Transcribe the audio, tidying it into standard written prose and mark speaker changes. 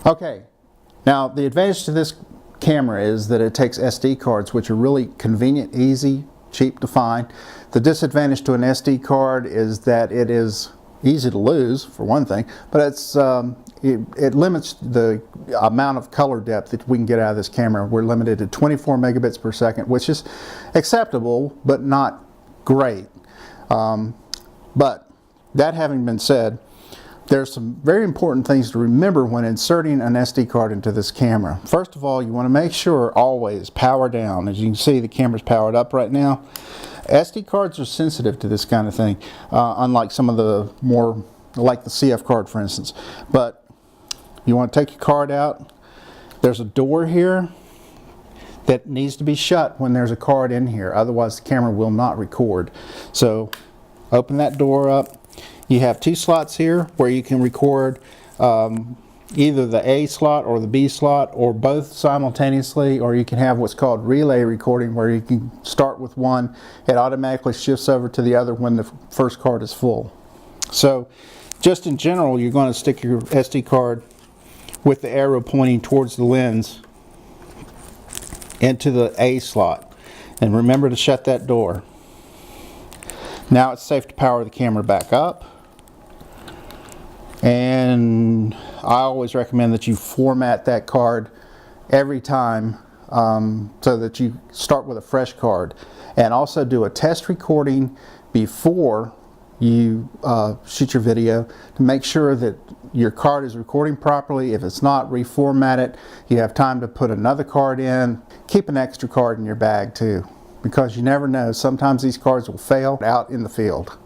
Speaker 1: Okay, now the advantage to this camera is that it takes SD cards, which are really convenient, easy, cheap to find. The disadvantage to an SD card is that it is easy to lose, for one thing, but it limits the amount of color depth that we can get out of this camera. We're limited to 24 megabits per second, which is acceptable, but not great. But that having been said, there's some very important things to remember when inserting an SD card into this camera. First of all, you want to make sure always power down. As you can see, the camera's powered up right now. SD cards are sensitive to this kind of thing, unlike some of the more, like the CF card for instance. But you want to take your card out. There's a door here that needs to be shut when there's a card in here, otherwise the camera will not record. So open that door up. You have two slots here where you can record either the A slot or the B slot, or both simultaneously, or you can have what's called relay recording, where you can start with one, it automatically shifts over to the other when the first card is full. So just in general, you're going to stick your SD card with the arrow pointing towards the lens into the A slot, and remember to shut that door. Now it's safe to power the camera back up. And I always recommend that you format that card every time so that you start with a fresh card. And also do a test recording before you shoot your video to make sure that your card is recording properly. If it's not, reformat it. You have time to put another card in. Keep an extra card in your bag too, because you never know. Sometimes these cards will fail out in the field.